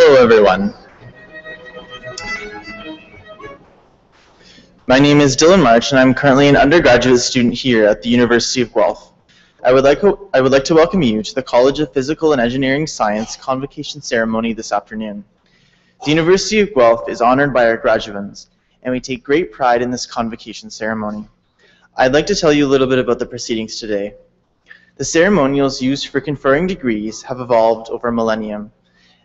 Hello everyone. My name is Dylan March and I'm currently an undergraduate student here at the University of Guelph. I would like to welcome you to the College of Physical and Engineering Science Convocation ceremony this afternoon. The University of Guelph is honored by our graduands, and we take great pride in this convocation ceremony. I'd like to tell you a little bit about the proceedings today. The ceremonials used for conferring degrees have evolved over a millennium,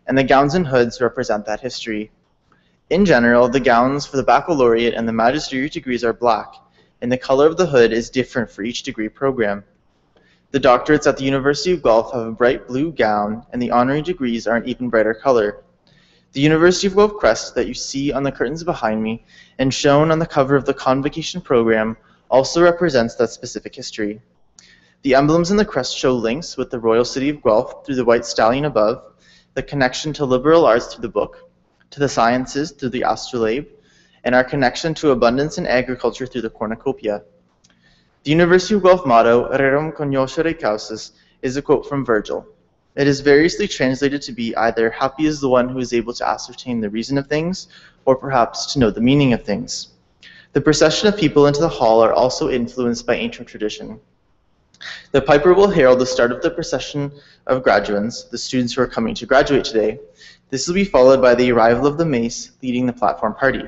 and the gowns and hoods represent that history. In general, the gowns for the baccalaureate and the magisterial degrees are black, and the color of the hood is different for each degree program. The doctorates at the University of Guelph have a bright blue gown, and the honorary degrees are an even brighter color. The University of Guelph crest that you see on the curtains behind me and shown on the cover of the convocation program also represents that specific history. The emblems in the crest show links with the royal city of Guelph through the white stallion above, the connection to liberal arts through the book, to the sciences through the astrolabe, and our connection to abundance and agriculture through the cornucopia. The University of Guelph motto, Rerum cognoscere causas, is a quote from Virgil. It is variously translated to be either happy is the one who is able to ascertain the reason of things, or perhaps to know the meaning of things. The procession of people into the hall are also influenced by ancient tradition. The piper will herald the start of the procession of graduands, the students who are coming to graduate today. This will be followed by the arrival of the mace leading the platform party.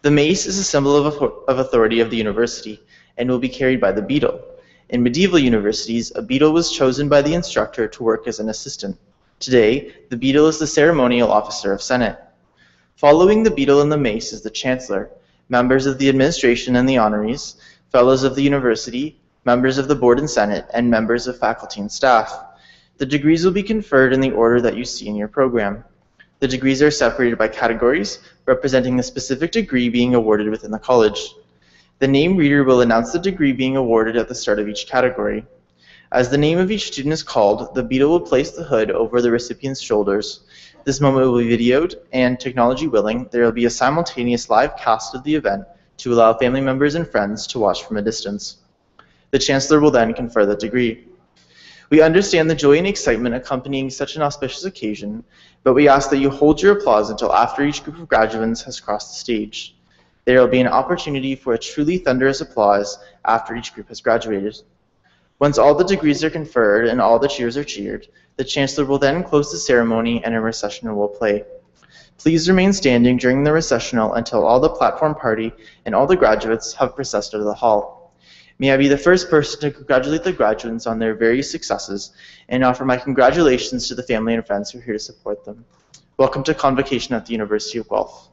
The mace is a symbol of authority of the university and will be carried by the beadle. In medieval universities, a beadle was chosen by the instructor to work as an assistant. Today, the beadle is the ceremonial officer of Senate. Following the beadle and the mace is the chancellor, members of the administration and the honorees, fellows of the university, members of the board and senate, and members of faculty and staff. The degrees will be conferred in the order that you see in your program. The degrees are separated by categories, representing the specific degree being awarded within the college. The name reader will announce the degree being awarded at the start of each category. As the name of each student is called, the beadle will place the hood over the recipient's shoulders. This moment will be videoed, and technology willing, there will be a simultaneous live cast of the event to allow family members and friends to watch from a distance. The chancellor will then confer the degree. We understand the joy and excitement accompanying such an auspicious occasion, but we ask that you hold your applause until after each group of graduands has crossed the stage. There will be an opportunity for a truly thunderous applause after each group has graduated. Once all the degrees are conferred and all the cheers are cheered, the chancellor will then close the ceremony and a recessional will play. Please remain standing during the recessional until all the platform party and all the graduates have processed out of the hall. May I be the first person to congratulate the graduates on their various successes and offer my congratulations to the family and friends who are here to support them. Welcome to Convocation at the University of Guelph.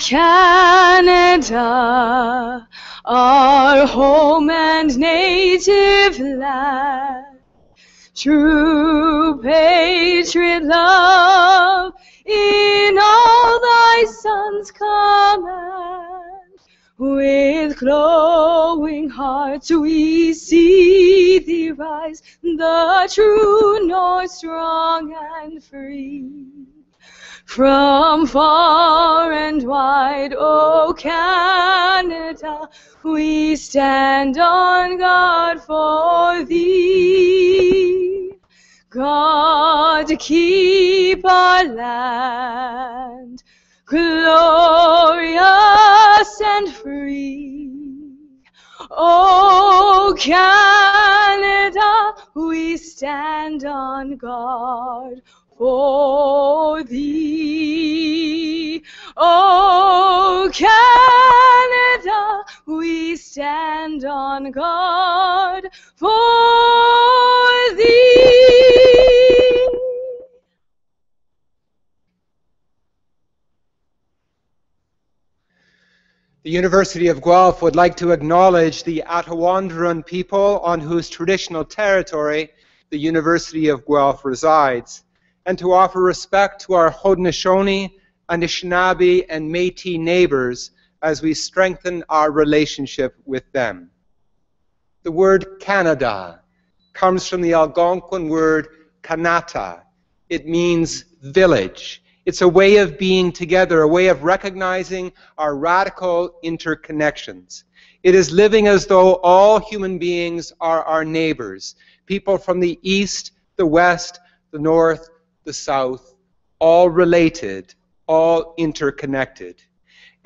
Canada, our home and native land, true patriot love in all thy sons command. With glowing hearts we see thee rise, the true north strong and free. From far and wide, O Canada, we stand on guard for thee. God, keep our land glorious and free. O Canada, we stand on guard for thee. O Canada, we stand on guard for thee. The University of Guelph would like to acknowledge the Attawandaron people on whose traditional territory the University of Guelph resides, and to offer respect to our Haudenosaunee, Anishinaabe, and Métis neighbors as we strengthen our relationship with them. The word Canada comes from the Algonquin word Kanata. It means village. It's a way of being together, a way of recognizing our radical interconnections. It is living as though all human beings are our neighbors, people from the east, the west, the north, the south, all related, all interconnected.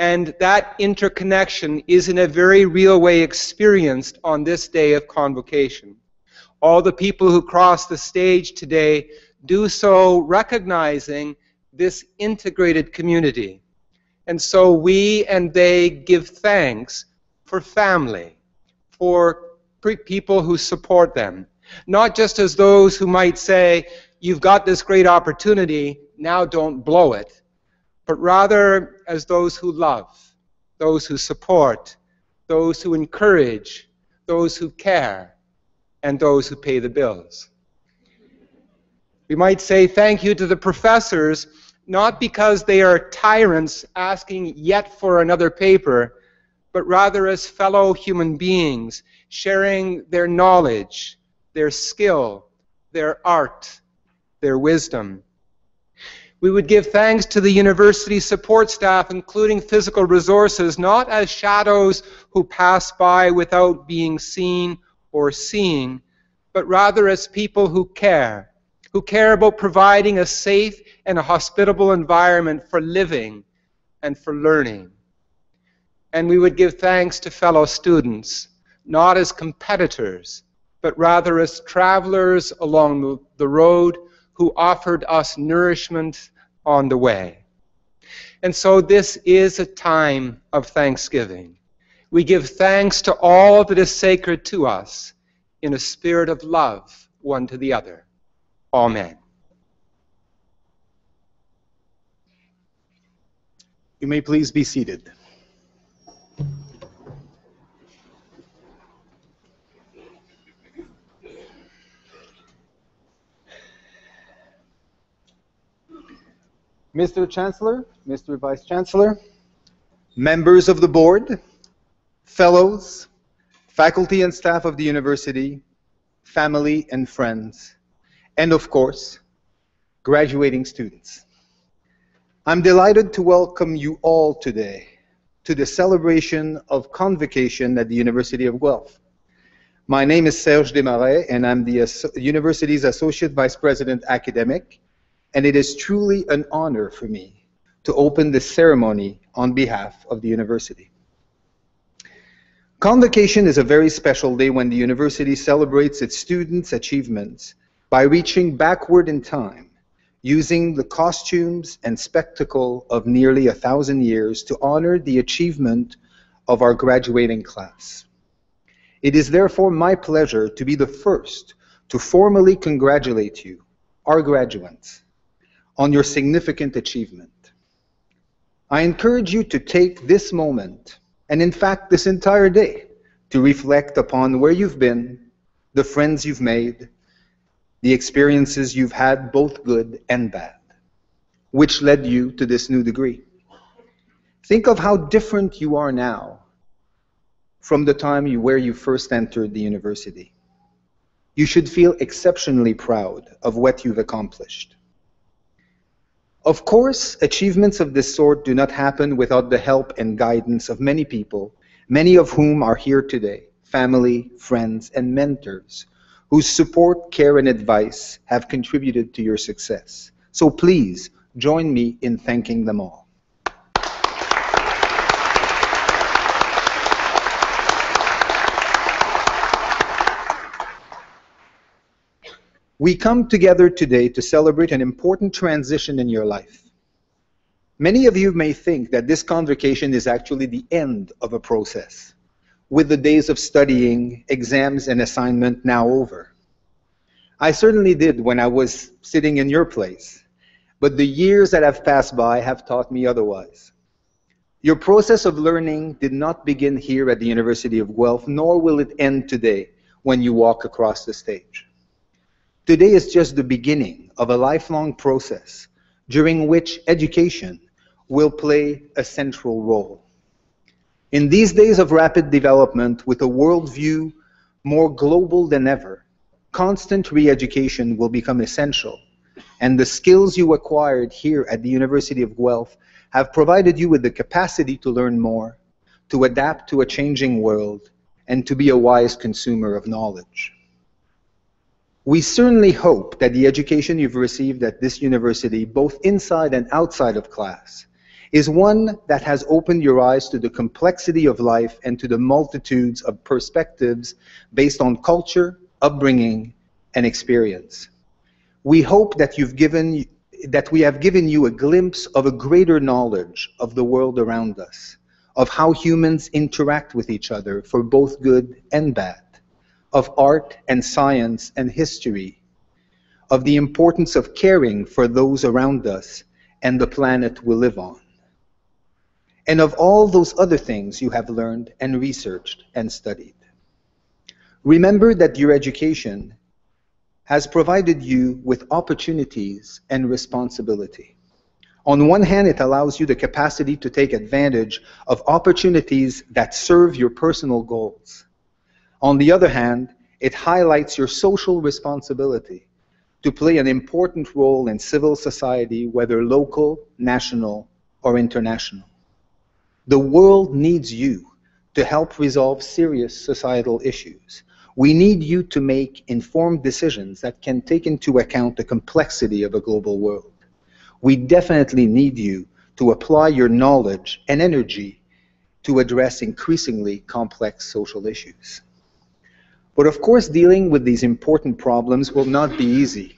And that interconnection is in a very real way experienced on this day of Convocation. All the people who cross the stage today do so recognizing this integrated community. And so we and they give thanks for family, for people who support them. Not just as those who might say, you've got this great opportunity, now don't blow it, but rather as those who love, those who support, those who encourage, those who care, and those who pay the bills. We might say thank you to the professors, not because they are tyrants asking yet for another paper, but rather as fellow human beings, sharing their knowledge, their skill, their art, their wisdom. We would give thanks to the university support staff, including physical resources, not as shadows who pass by without being seen or seeing, but rather as people who care about providing a safe and a hospitable environment for living and for learning. And we would give thanks to fellow students, not as competitors, but rather as travelers along the road who offered us nourishment on the way. And so this is a time of thanksgiving. We give thanks to all that is sacred to us in a spirit of love one to the other. Amen. You may please be seated. Mr. Chancellor, Mr. Vice Chancellor, members of the board, fellows, faculty and staff of the university, family and friends, and of course, graduating students. I'm delighted to welcome you all today to the celebration of Convocation at the University of Guelph. My name is Serge Desmarais, and I'm the university's Associate Vice President Academic, and it is truly an honor for me to open this ceremony on behalf of the university. Convocation is a very special day when the university celebrates its students' achievements by reaching backward in time, using the costumes and spectacle of nearly 1,000 years to honor the achievement of our graduating class. It is therefore my pleasure to be the first to formally congratulate you, our graduates, on your significant achievement. I encourage you to take this moment, and in fact this entire day, to reflect upon where you've been, the friends you've made, the experiences you've had, both good and bad, which led you to this new degree. Think of how different you are now from the time where you first entered the university. You should feel exceptionally proud of what you've accomplished. Of course, achievements of this sort do not happen without the help and guidance of many people, many of whom are here today, family, friends, and mentors, whose support, care, and advice have contributed to your success. So please, join me in thanking them all. We come together today to celebrate an important transition in your life. Many of you may think that this convocation is actually the end of a process, with the days of studying, exams, and assignment now over. I certainly did when I was sitting in your place, but the years that have passed by have taught me otherwise. Your process of learning did not begin here at the University of Guelph, nor will it end today when you walk across the stage. Today is just the beginning of a lifelong process during which education will play a central role. In these days of rapid development, with a worldview more global than ever, constant re-education will become essential, and the skills you acquired here at the University of Guelph have provided you with the capacity to learn more, to adapt to a changing world, and to be a wise consumer of knowledge. We certainly hope that the education you've received at this university, both inside and outside of class, is one that has opened your eyes to the complexity of life and to the multitudes of perspectives based on culture, upbringing, and experience. We hope that we have given you a glimpse of a greater knowledge of the world around us, of how humans interact with each other for both good and bad, of art and science and history, of the importance of caring for those around us and the planet we live on, and of all those other things you have learned and researched and studied. Remember that your education has provided you with opportunities and responsibility. On one hand, it allows you the capacity to take advantage of opportunities that serve your personal goals. On the other hand, it highlights your social responsibility to play an important role in civil society, whether local, national, or international. The world needs you to help resolve serious societal issues. We need you to make informed decisions that can take into account the complexity of a global world. We definitely need you to apply your knowledge and energy to address increasingly complex social issues. But of course, dealing with these important problems will not be easy.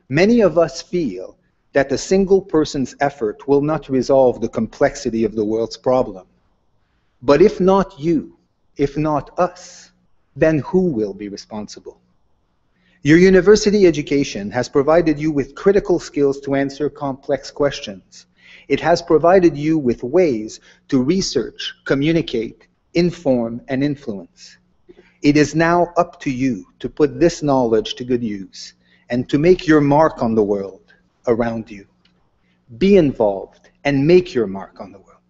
Many of us feel that a single person's effort will not resolve the complexity of the world's problem. But if not you, if not us, then who will be responsible? Your university education has provided you with critical skills to answer complex questions. It has provided you with ways to research, communicate, inform, and influence. It is now up to you to put this knowledge to good use and to make your mark on the world around you. Be involved and make your mark on the world.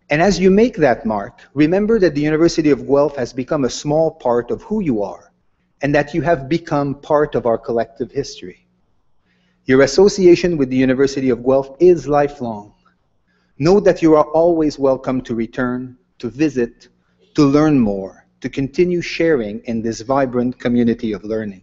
And as you make that mark, remember that the University of Guelph has become a small part of who you are and that you have become part of our collective history. Your association with the University of Guelph is lifelong. Know that you are always welcome to return, to visit, to learn more, to continue sharing in this vibrant community of learning.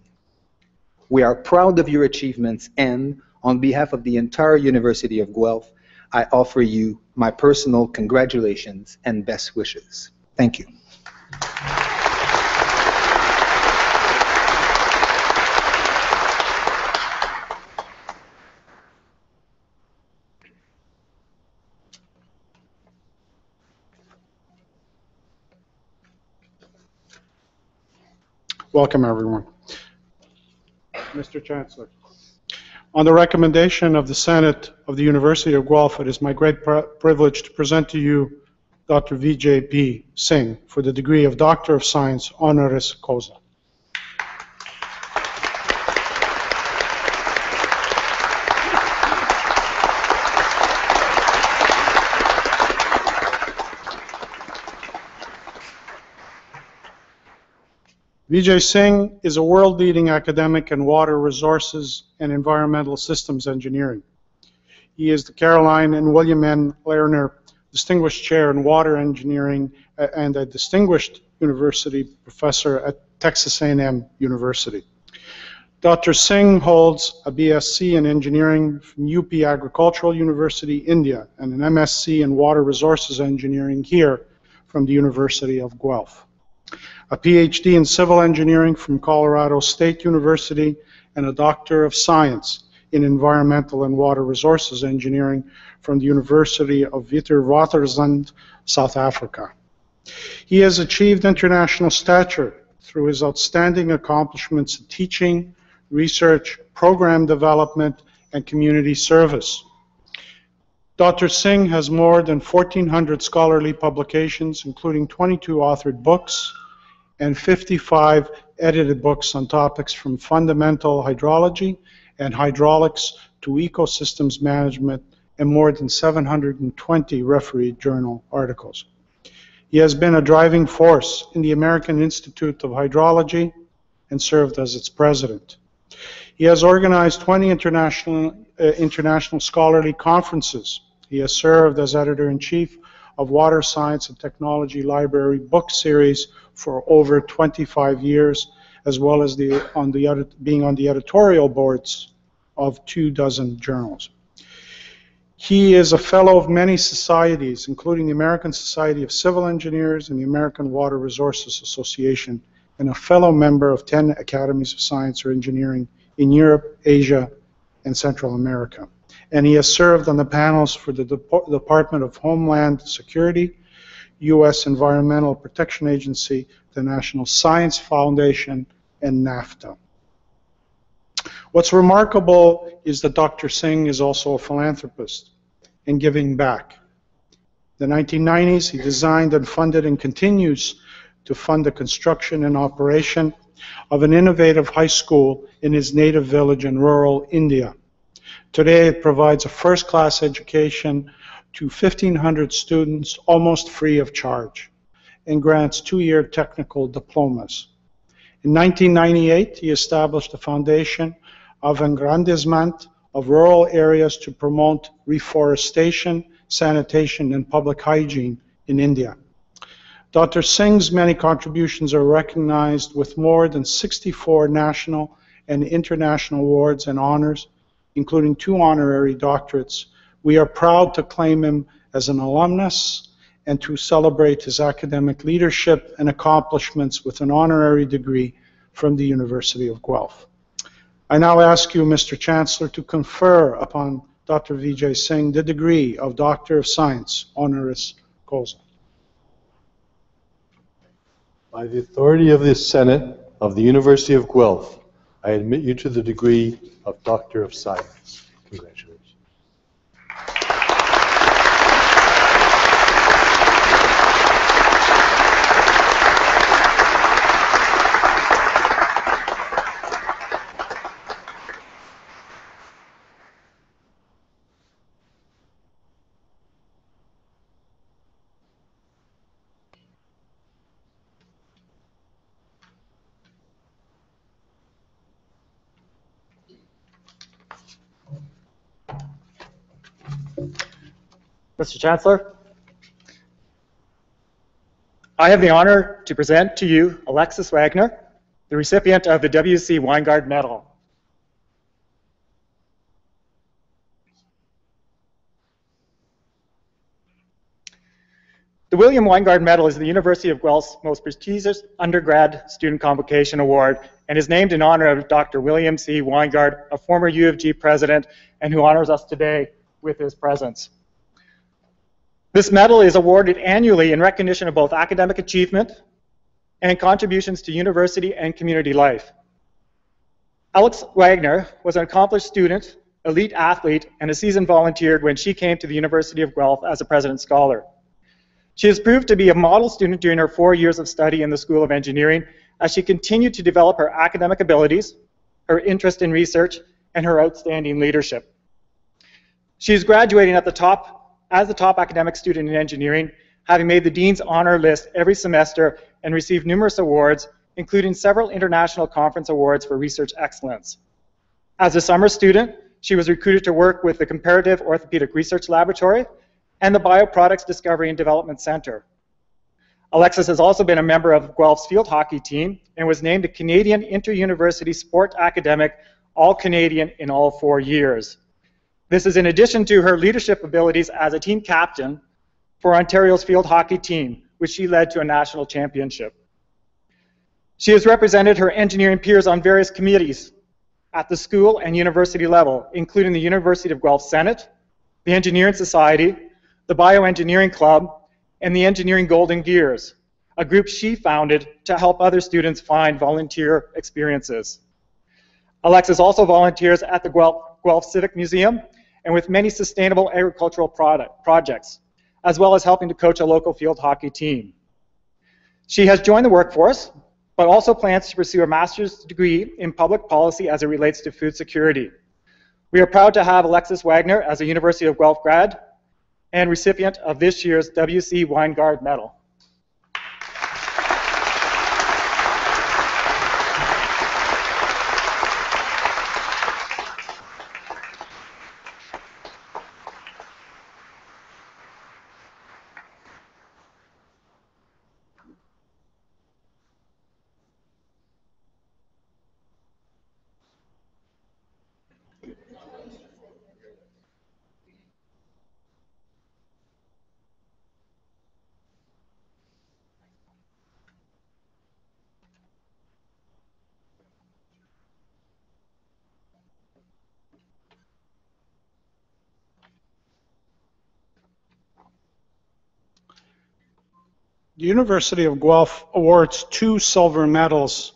We are proud of your achievements, and on behalf of the entire University of Guelph, I offer you my personal congratulations and best wishes. Thank you. Welcome, everyone. Mr. Chancellor, On the recommendation of the Senate of the University of Guelph, it is my great privilege to present to you Dr. V.J.P. Singh for the degree of Doctor of Science honoris causa. Vijay Singh is a world-leading academic in water resources and environmental systems engineering. He is the Caroline and William N. Lerner Distinguished Chair in Water Engineering and a Distinguished University Professor at Texas A&M University. Dr. Singh holds a BSc in Engineering from UP Agricultural University, India, and an MSc in Water Resources Engineering here from the University of Guelph. A PhD in Civil Engineering from Colorado State University, and a Doctor of Science in Environmental and Water Resources Engineering from the University of Witwatersrand, South Africa. He has achieved international stature through his outstanding accomplishments in teaching, research, program development, and community service. Dr. Singh has more than 1,400 scholarly publications, including 22 authored books, and 55 edited books on topics from fundamental hydrology and hydraulics to ecosystems management, and more than 720 refereed journal articles. He has been a driving force in the American Institute of Hydrology and served as its president. He has organized 20 international scholarly conferences. He has served as editor-in-chief of Water Science and Technology Library book series for over 25 years, as well as being on the editorial boards of 24 journals. He is a fellow of many societies, including the American Society of Civil Engineers and the American Water Resources Association, and a fellow member of 10 academies of science or engineering in Europe, Asia, and Central America. And he has served on the panels for the Department of Homeland Security, U.S. Environmental Protection Agency, the National Science Foundation, and NAFTA. What's remarkable is that Dr. Singh is also a philanthropist and giving back. In the 1990s, he designed and funded and continues to fund the construction and operation of an innovative high school in his native village in rural India. Today, it provides a first-class education to 1,500 students almost free of charge and grants 2-year technical diplomas. In 1998, he established a foundation of aggrandizement of rural areas to promote reforestation, sanitation, and public hygiene in India. Dr. Singh's many contributions are recognized with more than 64 national and international awards and honors, including 2 honorary doctorates. We are proud to claim him as an alumnus and to celebrate his academic leadership and accomplishments with an honorary degree from the University of Guelph. I now ask you, Mr. Chancellor, to confer upon Dr. Vijay Singh the degree of Doctor of Science honoris causa. By the authority of the Senate of the University of Guelph, I admit you to the degree of Doctor of Science. Congratulations. Mr. Chancellor, I have the honor to present to you Alexis Wagner, the recipient of the W.C. Weingard Medal. The William Weingard Medal is the University of Guelph's most prestigious undergrad student convocation award and is named in honor of Dr. William C. Weingard, a former U of G president and who honors us today with his presence. This medal is awarded annually in recognition of both academic achievement and contributions to university and community life. Alex Wagner was an accomplished student elite athlete, and a seasoned volunteer when she came to the University of Guelph as a President Scholar. She has proved to be a model student during her 4 years of study in the School of Engineering as she continued to develop her academic abilities, her interest in research, and her outstanding leadership. She is graduating as the top academic student in engineering, having made the Dean's Honor List every semester and received numerous awards, including several international conference awards for research excellence. As a summer student, she was recruited to work with the Comparative Orthopedic Research Laboratory and the Bioproducts Discovery and Development Center. Alexis has also been a member of Guelph's field hockey team and was named a Canadian Inter-University Sport Academic All-Canadian in all 4 years. This is in addition to her leadership abilities as a team captain for Ontario's field hockey team, which she led to a national championship. She has represented her engineering peers on various committees at the school and university level, including the University of Guelph Senate, the Engineering Society, the Bioengineering Club, and the Engineering Golden Gears, a group she founded to help other students find volunteer experiences. Alexis also volunteers at the Guelph Civic Museum and with many sustainable agricultural projects, as well as helping to coach a local field hockey team. She has joined the workforce, but also plans to pursue a master's degree in public policy as it relates to food security. We are proud to have Alexis Wagner as a University of Guelph grad and recipient of this year's W.C. Weingard Medal. The University of Guelph awards 2 silver medals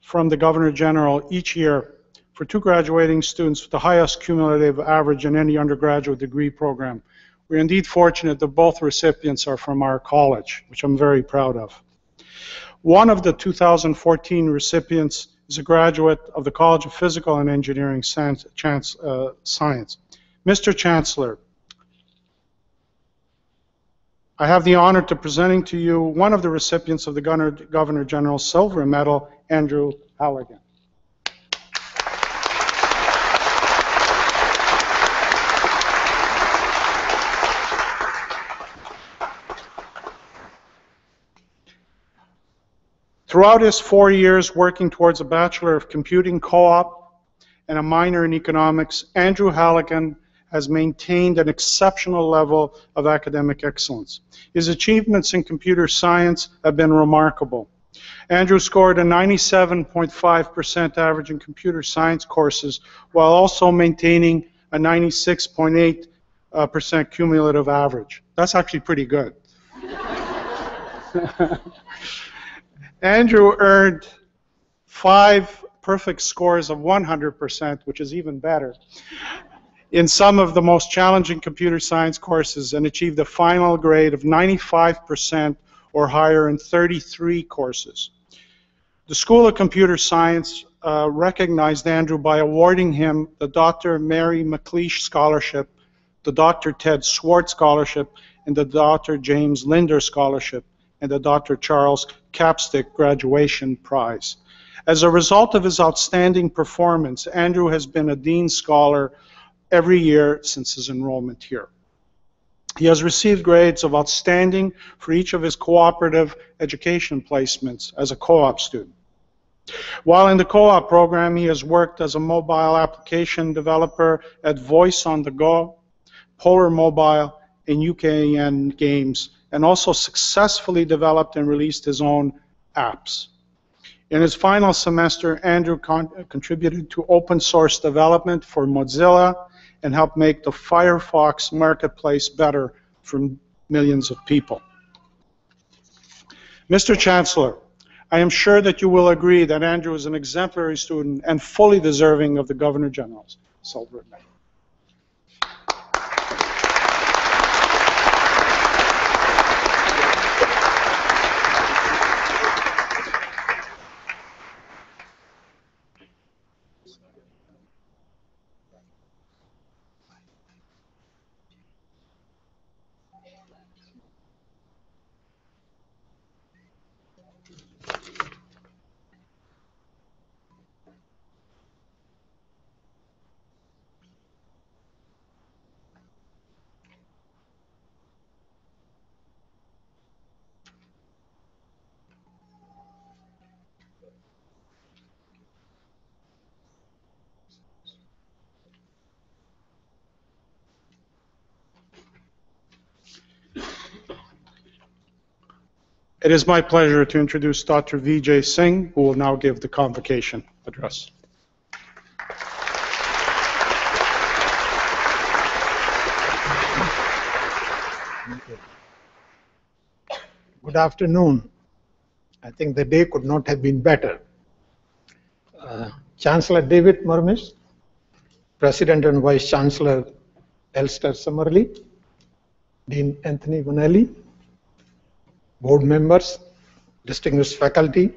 from the Governor General each year for 2 graduating students with the highest cumulative average in any undergraduate degree program. We're indeed fortunate that both recipients are from our college, which I'm very proud of. One of the 2014 recipients is a graduate of the College of Physical and Engineering Science. Mr. Chancellor, I have the honor to presenting to you one of the recipients of the Governor General's Silver Medal, Andrew Halligan. Throughout his 4 years working towards a Bachelor of Computing co-op and a minor in economics, Andrew Halligan has maintained an exceptional level of academic excellence. His achievements in computer science have been remarkable. Andrew scored a 97.5% average in computer science courses while also maintaining a 96.8% cumulative average. That's actually pretty good. Andrew earned 5 perfect scores of 100%, which is even better, in some of the most challenging computer science courses and achieved a final grade of 95% or higher in 33 courses. The School of Computer Science recognized Andrew by awarding him the Dr. Mary McLeish Scholarship, the Dr. Ted Swartz Scholarship, and the Dr. James Linder Scholarship, and the Dr. Charles Capstick Graduation Prize. As a result of his outstanding performance, Andrew has been a Dean Scholar every year since his enrollment here. He has received grades of outstanding for each of his cooperative education placements as a co-op student. While in the co-op program, he has worked as a mobile application developer at Voice on the Go, Polar Mobile, and UKN Games, and also successfully developed and released his own apps. In his final semester, Andrew contributed to open source development for Mozilla and helped make the Firefox marketplace better for millions of people. Mr. Chancellor, I am sure that you will agree that Andrew is an exemplary student and fully deserving of the Governor General's silver. It is my pleasure to introduce Dr. Vijay Singh, who will now give the convocation address. Good afternoon. I think the day could not have been better. Chancellor David Murmis, President and Vice Chancellor Elster Summerly, Dean Anthony Vanelli, board members, distinguished faculty,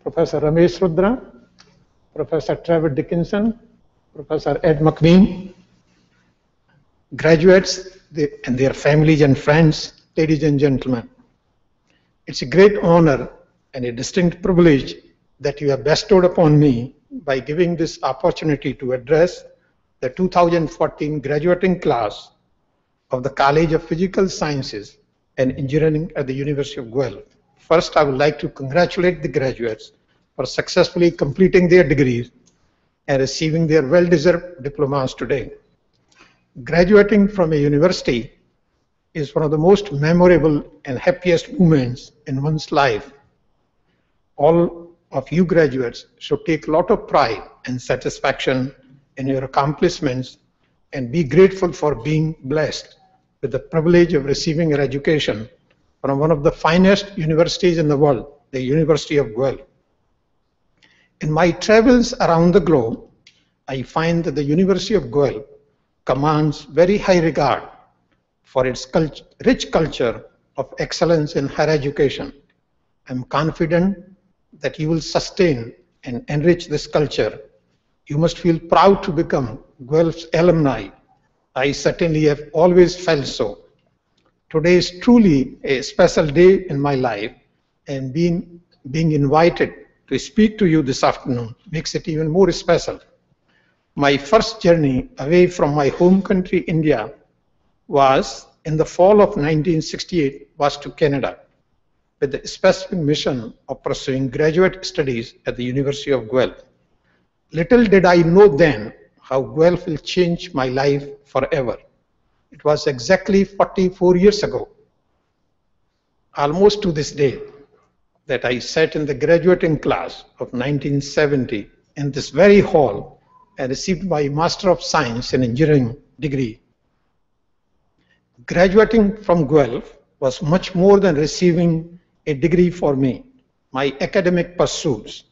Professor Ramesh Rudra, Professor Trevor Dickinson, Professor Ed McBean, graduates and their families and friends, ladies and gentlemen. It's a great honor and a distinct privilege that you have bestowed upon me by giving this opportunity to address the 2014 graduating class of the College of Physical Sciences and Engineering at the University of Guelph. First, I would like to congratulate the graduates for successfully completing their degrees and receiving their well-deserved diplomas today. Graduating from a university is one of the most memorable and happiest moments in one's life. All of you graduates should take a lot of pride and satisfaction in your accomplishments and be grateful for being blessed with the privilege of receiving your education from one of the finest universities in the world, the University of Guelph. In my travels around the globe, I find that the University of Guelph commands very high regard for its rich culture of excellence in higher education. I'm confident that you will sustain and enrich this culture. You must feel proud to become Guelph's alumni. I certainly have always felt so. Today is truly a special day in my life, and being invited to speak to you this afternoon makes it even more special. My first journey away from my home country, India, was in the fall of 1968, was to Canada, with the specific mission of pursuing graduate studies at the University of Guelph. Little did I know then how Guelph will change my life forever. It was exactly 44 years ago, almost to this day, that I sat in the graduating class of 1970 in this very hall and received my Master of Science in Engineering degree. Graduating from Guelph was much more than receiving a degree for me. My academic pursuits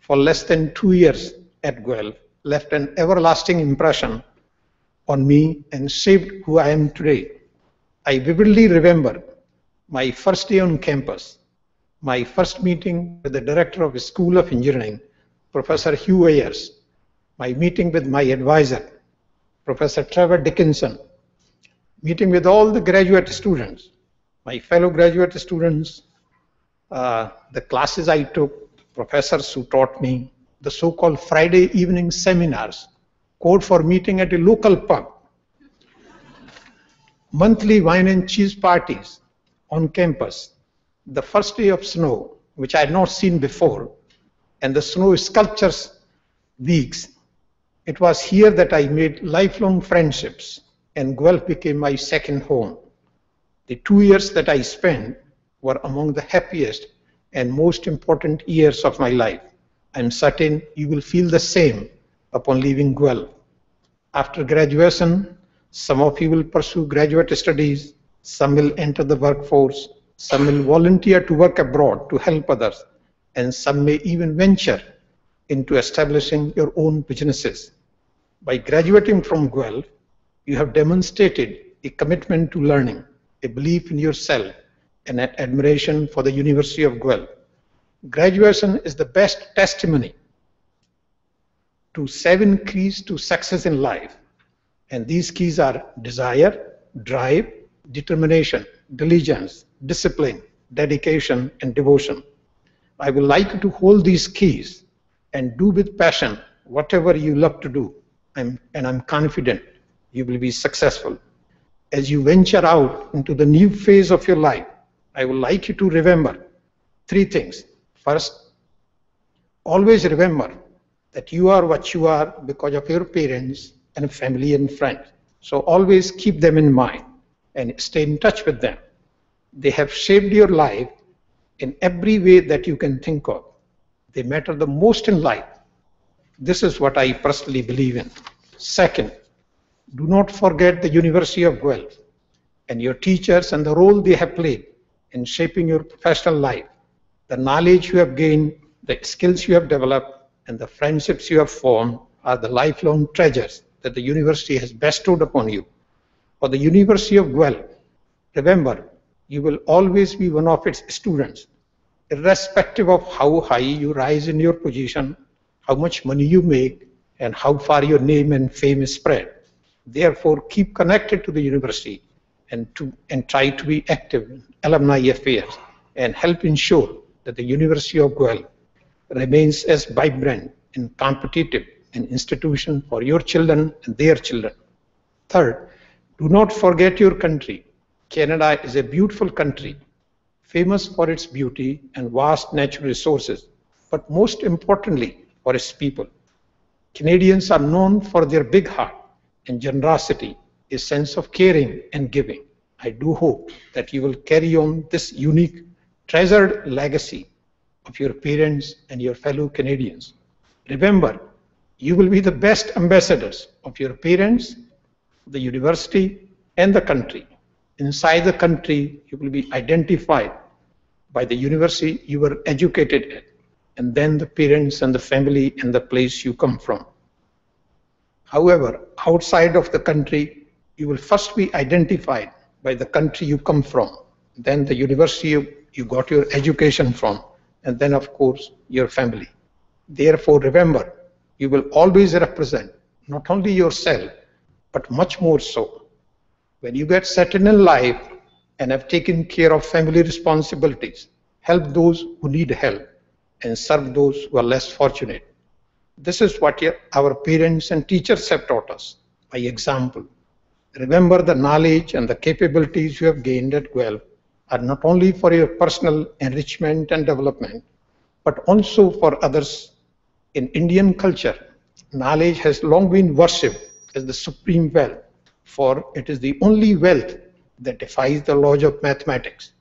for less than 2 years at Guelph left an everlasting impression on me and shaped who I am today. I vividly remember my first day on campus, my first meeting with the director of the School of Engineering, Professor Hugh Ayers, my meeting with my advisor, Professor Trevor Dickinson, meeting with all the graduate students, my fellow graduate students, the classes I took, professors who taught me, the so-called Friday evening seminars, code for meeting at a local pub, monthly wine and cheese parties on campus, the first day of snow, which I had not seen before, and the snow sculptures weeks. It was here that I made lifelong friendships, and Guelph became my second home. The 2 years that I spent were among the happiest and most important years of my life. I'm certain you will feel the same upon leaving Guelph. After graduation, some of you will pursue graduate studies, some will enter the workforce, some will volunteer to work abroad to help others, and some may even venture into establishing your own businesses. By graduating from Guelph, you have demonstrated a commitment to learning, a belief in yourself, and an admiration for the University of Guelph. Graduation is the best testimony to 7 keys to success in life. And these keys are desire, drive, determination, diligence, discipline, dedication, and devotion. I would like you to hold these keys and do with passion whatever you love to do. And I'm confident you will be successful. As you venture out into the new phase of your life, I would like you to remember 3 things. First, always remember that you are what you are because of your parents and family and friends. So always keep them in mind and stay in touch with them. They have shaped your life in every way that you can think of. They matter the most in life. This is what I personally believe in. Second, do not forget the University of Guelph and your teachers and the role they have played in shaping your professional life. The knowledge you have gained, the skills you have developed, and the friendships you have formed are the lifelong treasures that the university has bestowed upon you. For the University of Guelph, remember, you will always be one of its students, irrespective of how high you rise in your position, how much money you make, and how far your name and fame is spread. Therefore, keep connected to the university and try to be active in alumni affairs and help ensure that the University of Guelph remains as vibrant and competitive an institution for your children and their children. Third, do not forget your country. Canada is a beautiful country, famous for its beauty and vast natural resources, but most importantly, for its people. Canadians are known for their big heart and generosity, a sense of caring and giving. I do hope that you will carry on this unique, treasured legacy of your parents and your fellow Canadians. Remember, you will be the best ambassadors of your parents, the university, and the country. Inside the country, you will be identified by the university you were educated at, and then the parents and the family and the place you come from. However, outside of the country, you will first be identified by the country you come from, then the university you got your education from, and then, of course, your family. Therefore, remember, you will always represent not only yourself, but much more so. When you get settled in life and have taken care of family responsibilities, help those who need help, and serve those who are less fortunate. This is what our parents and teachers have taught us by example. Remember, the knowledge and the capabilities you have gained at Guelph are not only for your personal enrichment and development, but also for others. In Indian culture, knowledge has long been worshipped as the supreme wealth, for it is the only wealth that defies the laws of mathematics.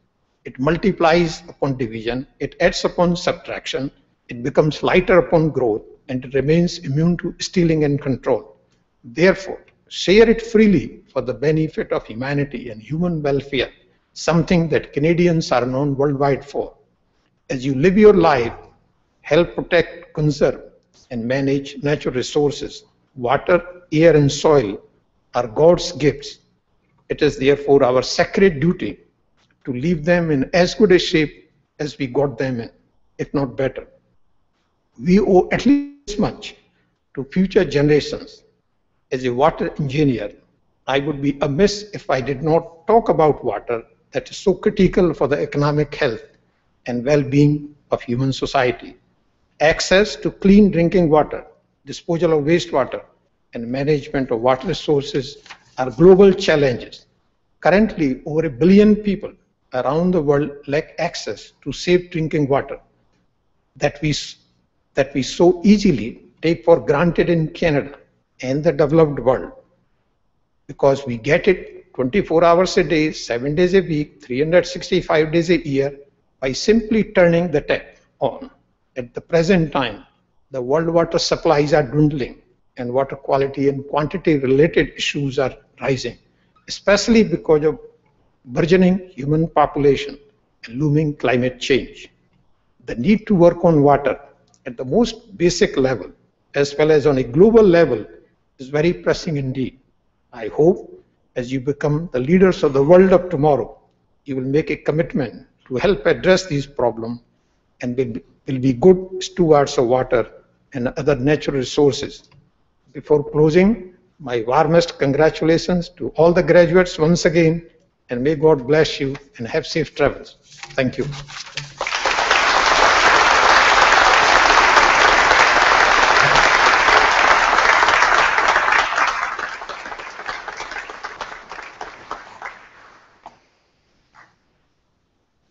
It multiplies upon division, it adds upon subtraction, it becomes lighter upon growth, and it remains immune to stealing and control. Therefore, share it freely for the benefit of humanity and human welfare, something that Canadians are known worldwide for. As you live your life, help protect, conserve, and manage natural resources. Water, air, and soil are God's gifts. It is therefore our sacred duty to leave them in as good a shape as we got them in, if not better. We owe at least as much to future generations. As a water engineer, I would be amiss if I did not talk about water that is so critical for the economic health and well-being of human society. Access to clean drinking water, disposal of wastewater, and management of water resources are global challenges. Currently, over 1 billion people around the world lack access to safe drinking water that we so easily take for granted in Canada and the developed world, because we get it 24 hours a day, 7 days a week, 365 days a year by simply turning the tap on. At the present time, the world water supplies are dwindling and water quality and quantity related issues are rising, especially because of burgeoning human population and looming climate change. The need to work on water at the most basic level, as well as on a global level, is very pressing indeed. I hope as you become the leaders of the world of tomorrow, you will make a commitment to help address these problems and will be good stewards of water and other natural resources. Before closing, my warmest congratulations to all the graduates once again, and may God bless you and have safe travels. Thank you.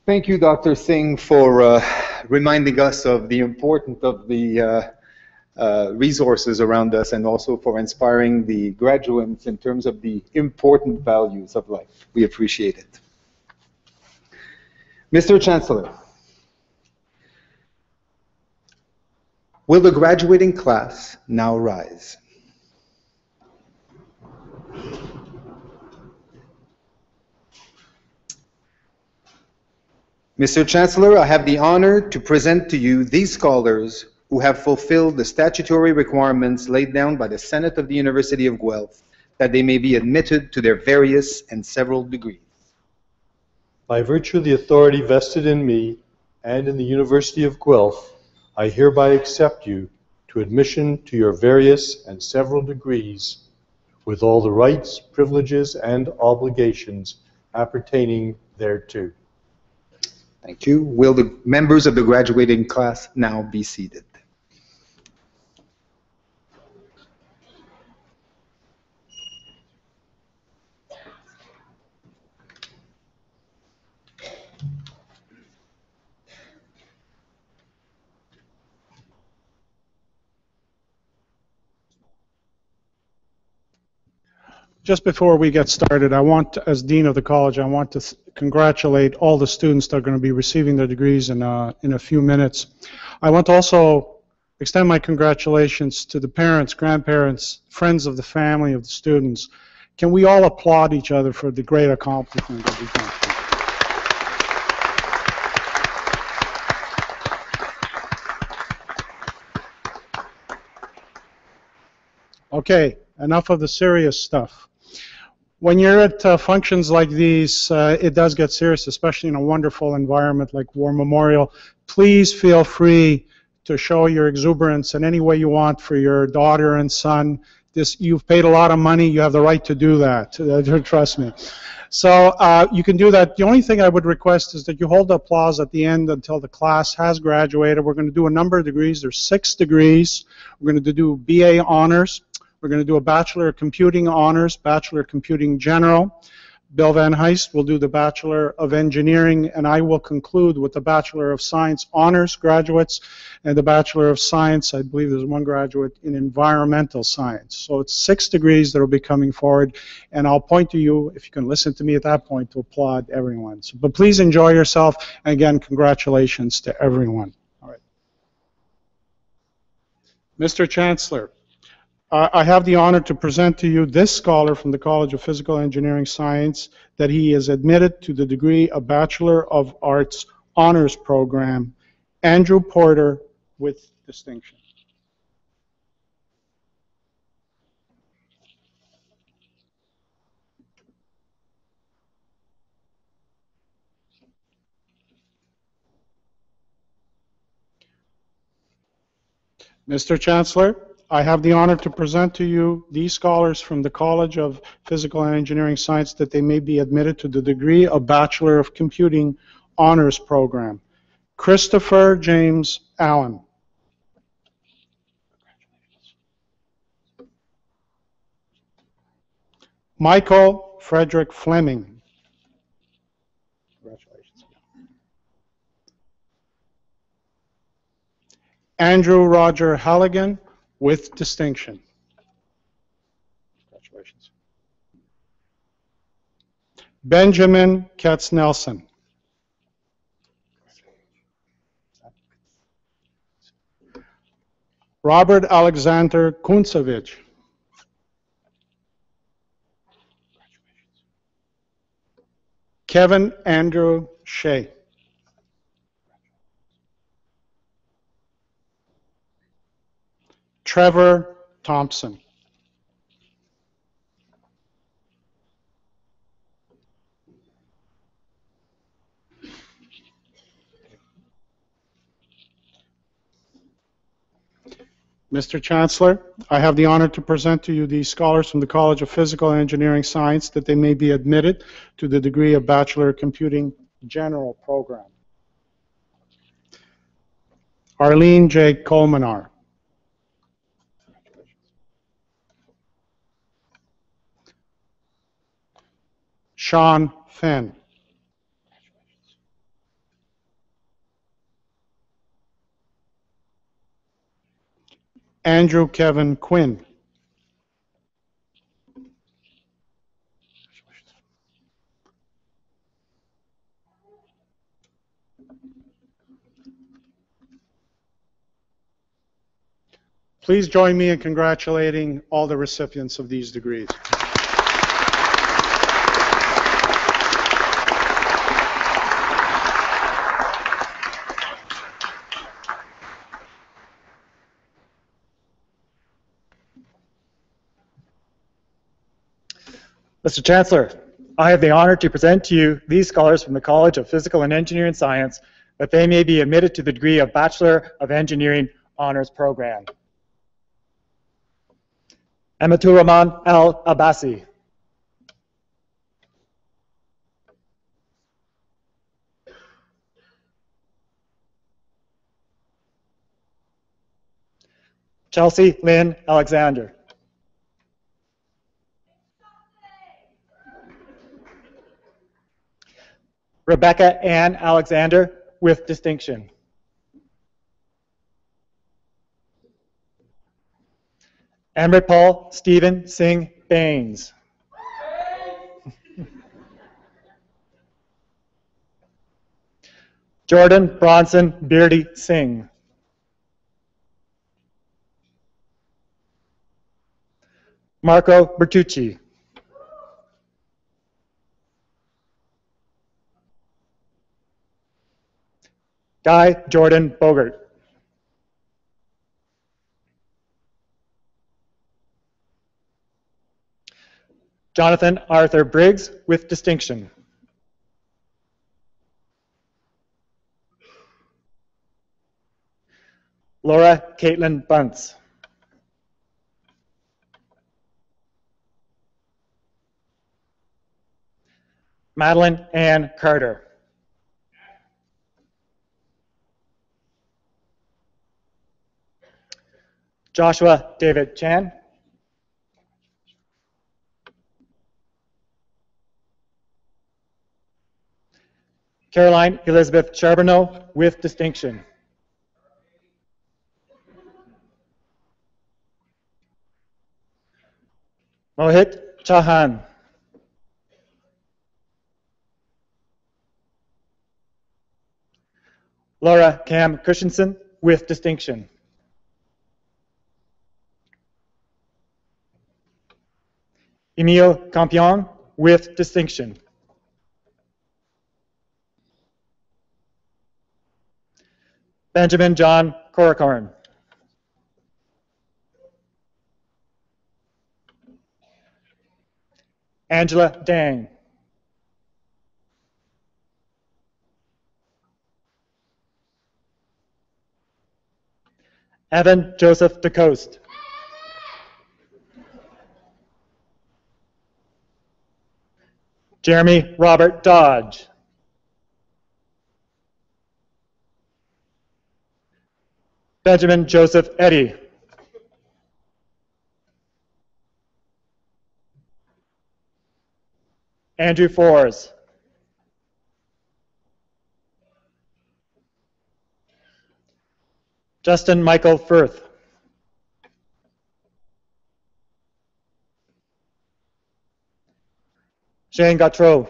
Thank you, Dr. Singh, for reminding us of the importance of the resources around us, and also for inspiring the graduates in terms of the important values of life. We appreciate it. Mr. Chancellor, will the graduating class now rise? Mr. Chancellor, I have the honor to present to you these scholars who have fulfilled the statutory requirements laid down by the Senate of the University of Guelph that they may be admitted to their various and several degrees. By virtue of the authority vested in me and in the University of Guelph, I hereby accept you to admission to your various and several degrees with all the rights, privileges, and obligations appertaining thereto. Thank you. Will the members of the graduating class now be seated? Just before we get started, as Dean of the college, I want to congratulate all the students that are going to be receiving their degrees in a few minutes. I want to also extend my congratulations to the parents, grandparents, friends of the family of the students. Can we all applaud each other for the great accomplishment that we've done? Okay, enough of the serious stuff. When you're at functions like these, it does get serious, especially in a wonderful environment like War Memorial. Please feel free to show your exuberance in any way you want for your daughter and son. You've paid a lot of money. You have the right to do that. Trust me. So you can do that. The only thing I would request is that you hold the applause at the end until the class has graduated. We're going to do a number of degrees. There's 6 degrees. We're going to do BA honors. We're going to do a Bachelor of Computing Honors, Bachelor of Computing General. Bill Van Heist will do the Bachelor of Engineering, and I will conclude with the Bachelor of Science Honors graduates and the Bachelor of Science. I believe there's one graduate in Environmental Science. So it's 6 degrees that will be coming forward, and I'll point to you, if you can listen to me at that point, to applaud everyone. So, but please enjoy yourself, and again, congratulations to everyone. All right. Mr. Chancellor, I have the honor to present to you this scholar from the College of Physical Engineering Science that he is admitted to the degree of Bachelor of Arts Honors Program, Andrew Porter, with distinction. Mr. Chancellor, I have the honor to present to you these scholars from the College of Physical and Engineering Science that they may be admitted to the degree of Bachelor of Computing Honors Program. Christopher James Allen. Michael Frederick Fleming. Congratulations. Andrew Roger Halligan, with distinction. Congratulations. Benjamin Katz-Nelson. Robert Alexander Kuntsevich. Kevin Andrew Shea. Trevor Thompson. Mr. Chancellor, I have the honor to present to you these scholars from the College of Physical and Engineering Science that they may be admitted to the degree of Bachelor of Computing General Program. Arlene J. Colmenar. Sean Fenn. Andrew Kevin Quinn. Please join me in congratulating all the recipients of these degrees. Mr. Chancellor, I have the honor to present to you these scholars from the College of Physical and Engineering Science that they may be admitted to the degree of Bachelor of Engineering Honors Program. Amaturaman Al-Abbasi. Chelsea Lynn Alexander. Rebecca Ann Alexander with distinction. Amrit Paul Stephen Singh Baines. Jordan Bronson Beardy Singh. Marco Bertucci. Guy Jordan Bogart. Jonathan Arthur Briggs with distinction. Laura Caitlin Bunce. Madeline Ann Carter. Joshua David Chan. Caroline Elizabeth Charbonneau with distinction. Mohit Chauhan. Laura Cam Christensen with distinction. Emile Campion with distinction. Benjamin John Corricorn. Angela Dang. Evan Joseph DeCoste. Jeremy Robert Dodge. Benjamin Joseph Eddy. Andrew Forbes. Justin Michael Firth. Shane Gautreau.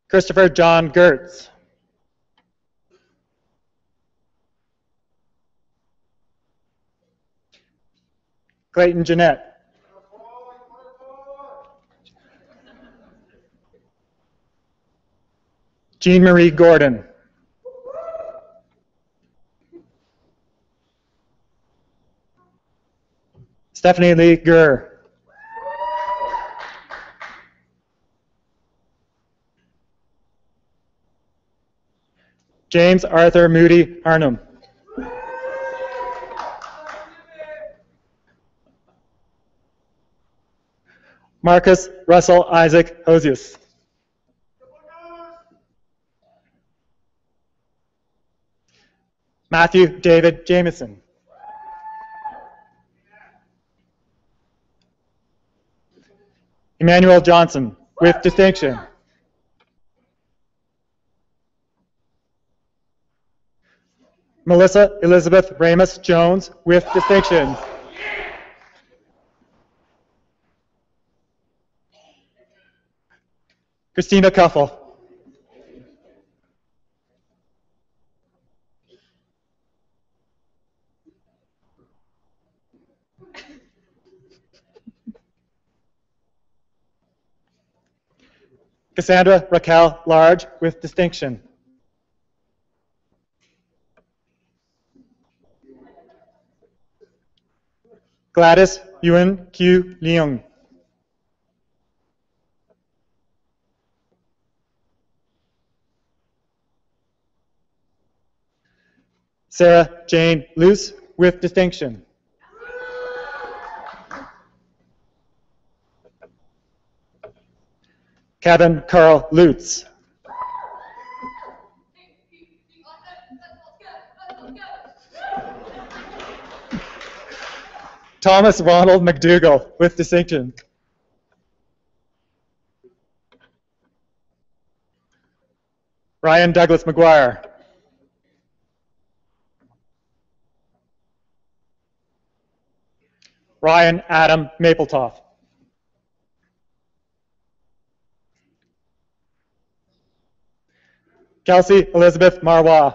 Christopher John Gertz. Clayton Jeanette. Jean Marie Gordon. Stephanie Lee Gurr. James Arthur Moody Arnhem. Marcus Russell Isaac Hosius. Matthew David Jameson. Emmanuel Johnson, with distinction. Melissa Elizabeth Ramus Jones, with distinction. Christina Cuffle. Cassandra Raquel Large, with distinction. Gladys Yuen Q. Leung. Sarah Jane Luce, with distinction. Kevin Carl Lutz. Thomas Ronald McDougall, with distinction. Ryan Douglas McGuire. Ryan Adam Mapletoft. Kelsey Elizabeth Marwa.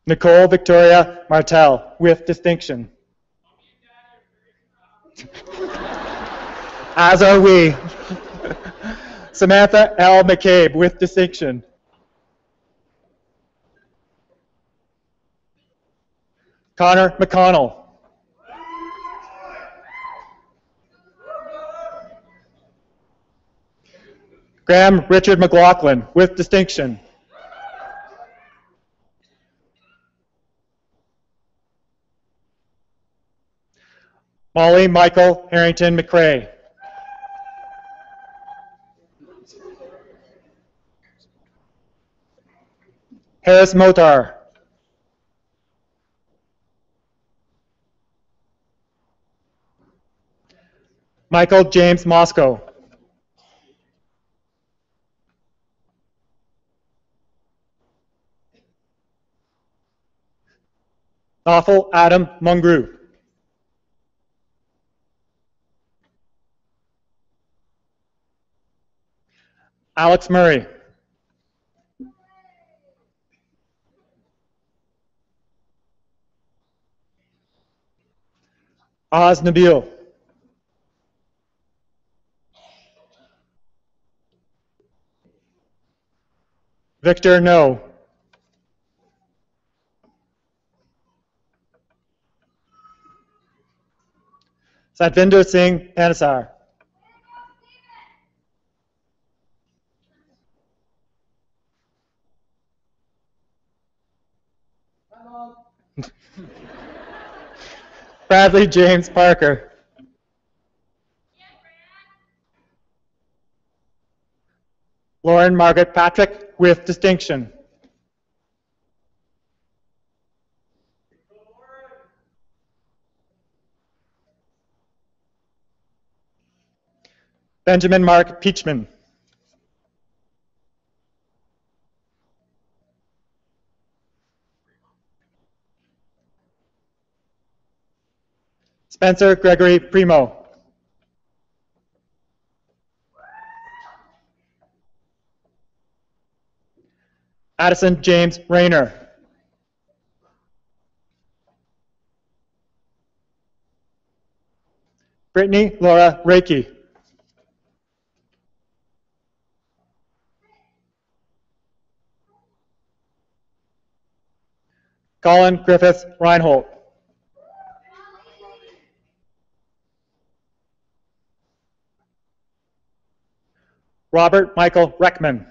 Nicole Victoria Martel, with distinction. As are we. Samantha L. McCabe, with distinction. Connor McConnell. Graham Richard McLaughlin, with distinction. Molly Michael Harrington McCrae. Harris Motar. Michael James Moscow. Awful Adam Mungru. Alex Murray. Oz Nabil. Victor No. Satvinder Singh Panesar. Bradley James Parker. Lauren Margaret Patrick, with distinction. Benjamin Mark Peachman. Spencer Gregory Primo. Addison James Rayner. Brittany Laura Reiki. Colin Griffith Reinhold. Robert Michael Reckman.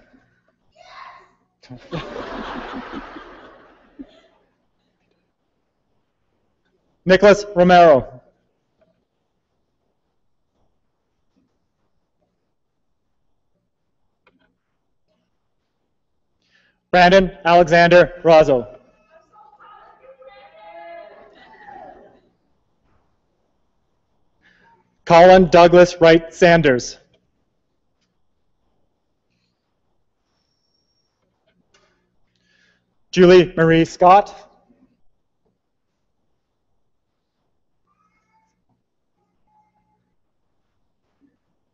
Nicholas Romero. Brandon Alexander Razzo. Colin Douglas Wright Sanders. Julie Marie Scott.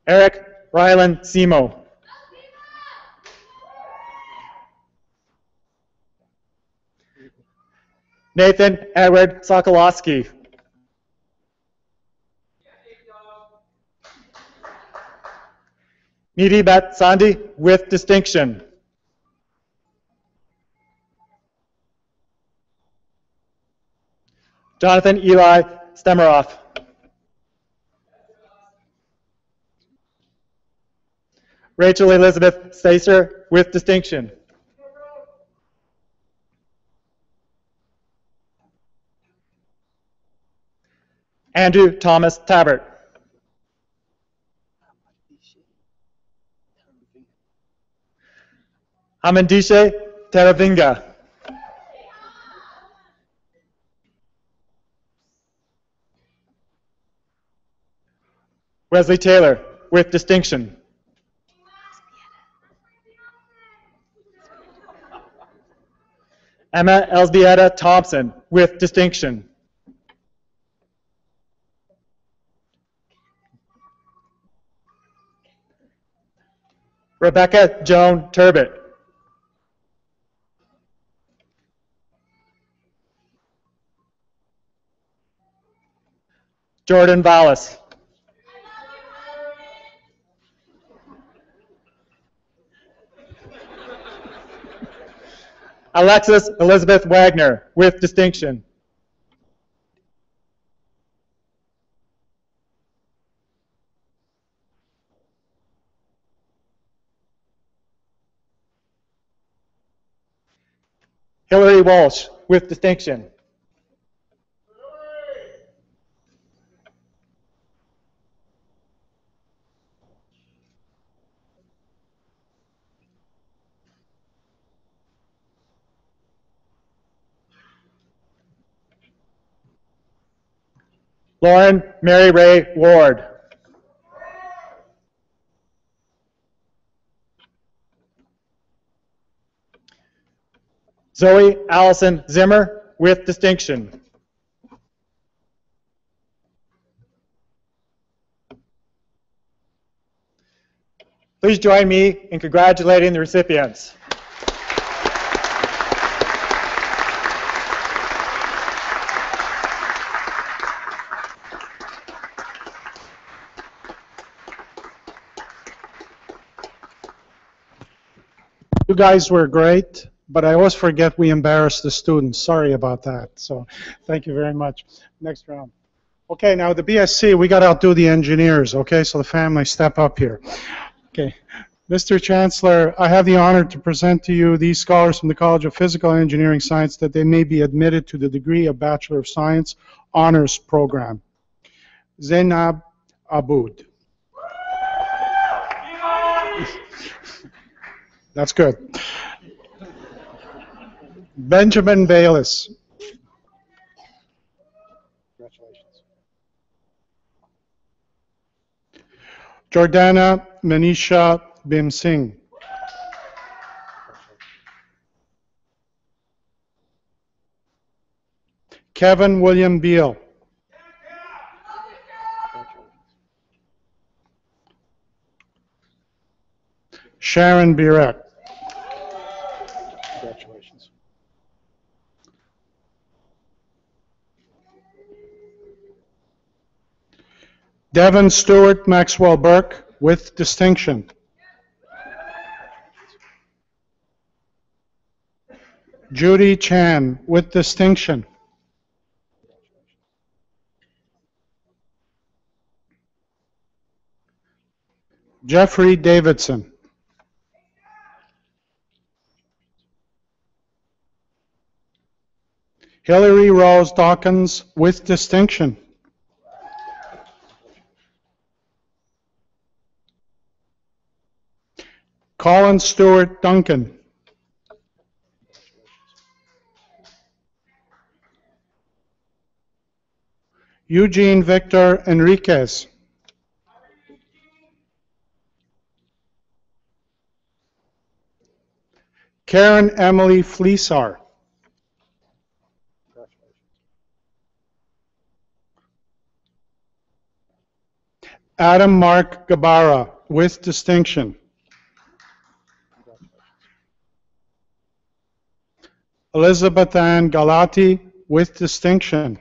Eric Rylan Simo. Nathan Edward Sokolowski. Nidhi Bat Sandhi with distinction. Jonathan Eli Stemeroff. Rachel Elizabeth Stacer with distinction. Andrew Thomas Tabbert. Amandishe Teravinga. Wesley Taylor with distinction. Emma Elsbieta Thompson with distinction. Rebecca Joan Turbett. Jordan Vallis. Alexis Elizabeth Wagner with distinction. Hillary Walsh with distinction. Lauren Mary Ray Ward. Zoe Allison Zimmer with distinction. Please join me in congratulating the recipients. You guys were great, but I always forget we embarrass the students. Sorry about that. So thank you very much. Next round. Okay, now the BSc, we got to outdo the engineers, okay? So the family, step up here. Okay. Mr. Chancellor, I have the honor to present to you these scholars from the College of Physical and Engineering Science that they may be admitted to the degree of Bachelor of Science Honors Program. Zainab Aboud. That's good. Benjamin Bayless. Congratulations. Jordana Manisha Bim Singh. Kevin William Beal. Sharon Birek. Congratulations. Devin Stewart Maxwell Burke with distinction. Judy Chan with distinction. Jeffrey Davidson. Hillary Rose Dawkins with distinction. Colin Stewart Duncan. Eugene Victor Enriquez. Karen Emily Fleesar. Adam Mark Gabara with distinction. Elizabeth Ann Galati with distinction.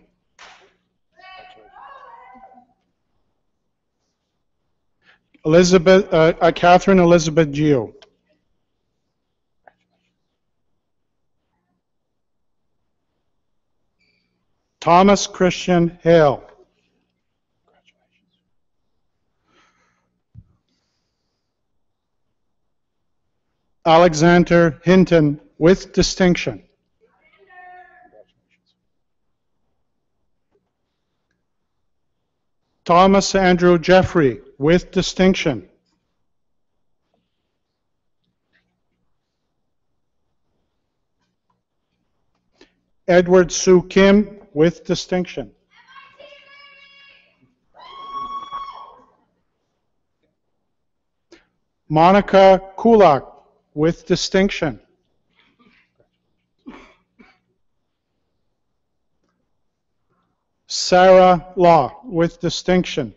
Catherine Elizabeth Gio. Thomas Christian Hale. Alexander Hinton with distinction. Thomas Andrew Jeffrey with distinction. Edward Sue Kim with distinction. Monica Kulak with distinction. Sarah Law with distinction.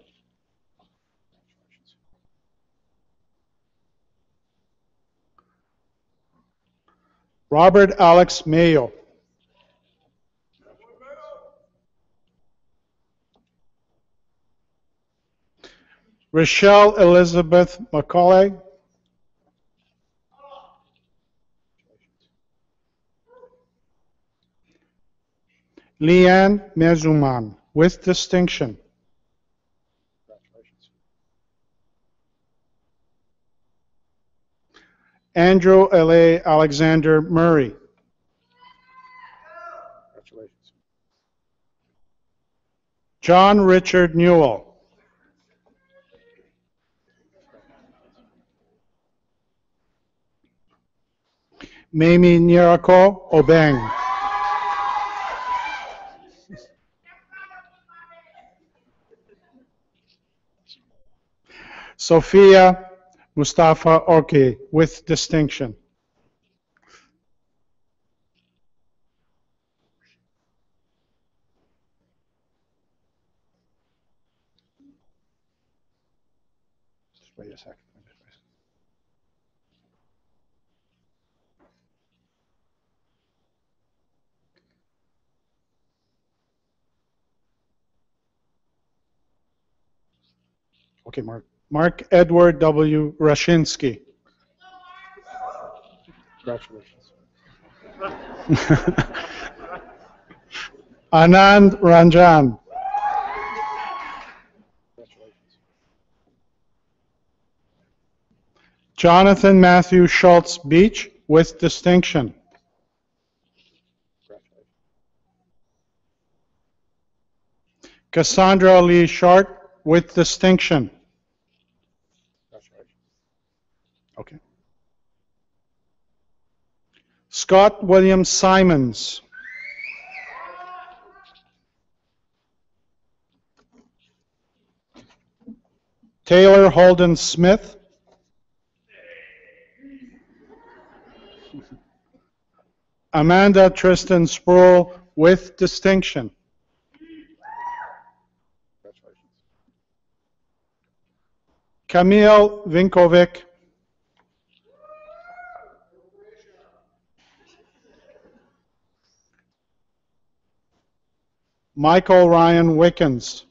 Robert Alex Mayo. Rochelle Elizabeth McCauley. Leanne Mezuman with distinction. Andrew L.A. Alexander Murray. John Richard Newell. Mamie Nyarako Obeng. Sophia Mustafa Orki with distinction. Just wait a second. Okay, Mark. Mark Edward W. Rashinsky. Congratulations. Anand Ranjan. Jonathan Matthew Schultz Beach with distinction. Cassandra Lee Short with distinction. Okay. Scott William Simons. Taylor Holden Smith. Amanda Tristan Sproul with distinction. Camille Vinkovic. Michael Ryan Wickens.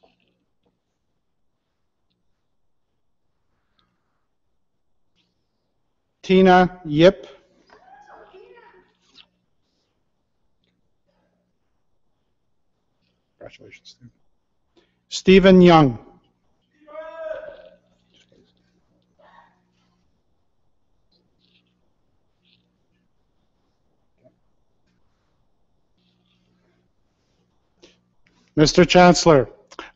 Tina Yip. Congratulations, Steve. Stephen Young. Mr. Chancellor,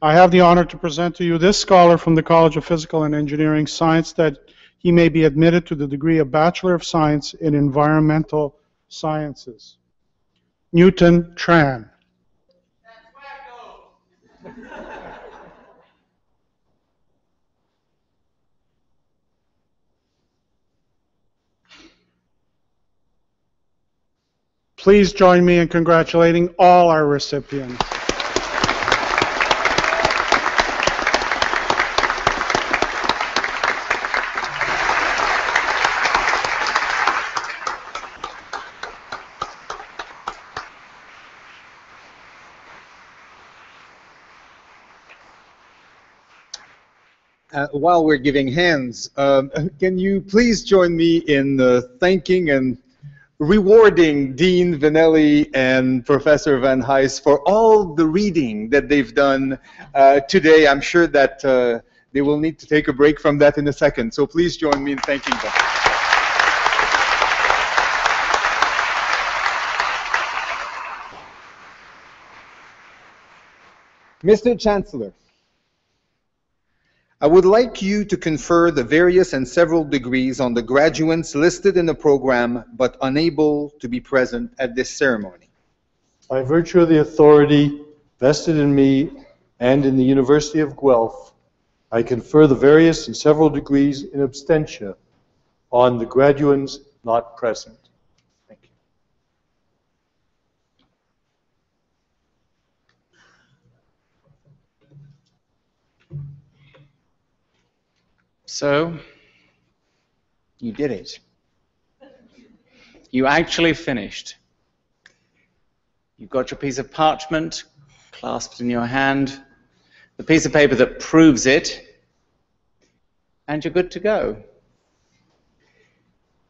I have the honor to present to you this scholar from the College of Physical and Engineering Science that he may be admitted to the degree of Bachelor of Science in Environmental Sciences. Newton Tran. Please join me in congratulating all our recipients. While we're giving hands, can you please join me in thanking and rewarding Dean Vanelli and Professor Van Heijs for all the reading that they've done today. I'm sure that they will need to take a break from that in a second, so please join me in thanking them. Mr. Chancellor, I would like you to confer the various and several degrees on the graduates listed in the program but unable to be present at this ceremony. By virtue of the authority vested in me and in the University of Guelph, I confer the various and several degrees in absentia on the graduates not present. Thank you. So, you did it. You actually finished. You've got your piece of parchment clasped in your hand, the piece of paper that proves it, and you're good to go.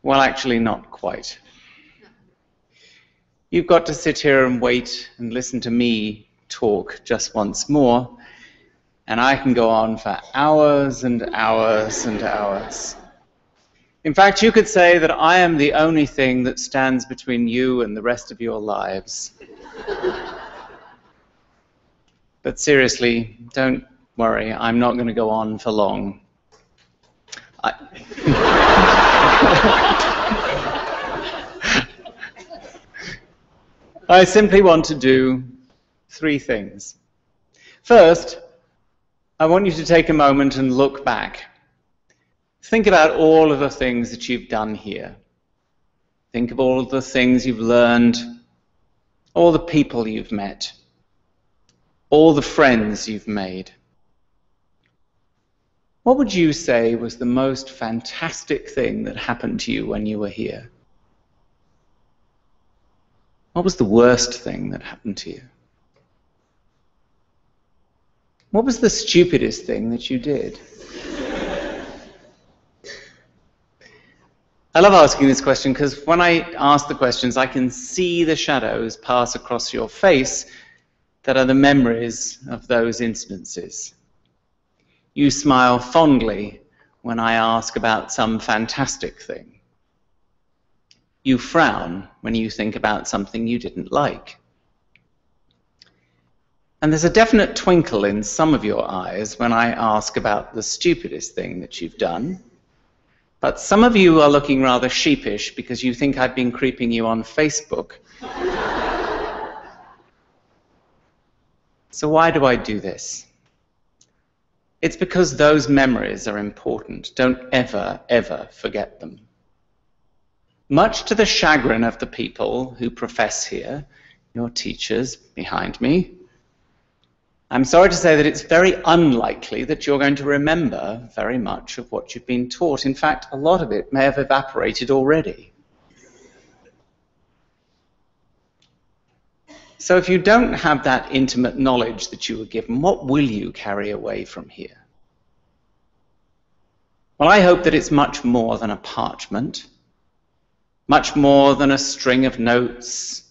Well, actually, not quite. You've got to sit here and wait and listen to me talk just once more, and I can go on for hours and hours and hours. In fact, you could say that I am the only thing that stands between you and the rest of your lives. But seriously, don't worry, I'm not going to go on for long. I simply want to do three things. First, I want you to take a moment and look back. Think about all of the things that you've done here. Think of all of the things you've learned, all the people you've met, all the friends you've made. What would you say was the most fantastic thing that happened to you when you were here? What was the worst thing that happened to you? What was the stupidest thing that you did? I love asking this question because when I ask the questions, I can see the shadows pass across your face that are the memories of those instances. You smile fondly when I ask about some fantastic thing. You frown when you think about something you didn't like. And there's a definite twinkle in some of your eyes when I ask about the stupidest thing that you've done. But some of you are looking rather sheepish because you think I've been creeping you on Facebook. So why do I do this? It's because those memories are important. Don't ever, ever forget them. Much to the chagrin of the people who profess here, your teachers behind me, I'm sorry to say that it's very unlikely that you're going to remember very much of what you've been taught. In fact, a lot of it may have evaporated already. So if you don't have that intimate knowledge that you were given, what will you carry away from here? Well, I hope that it's much more than a parchment, much more than a string of notes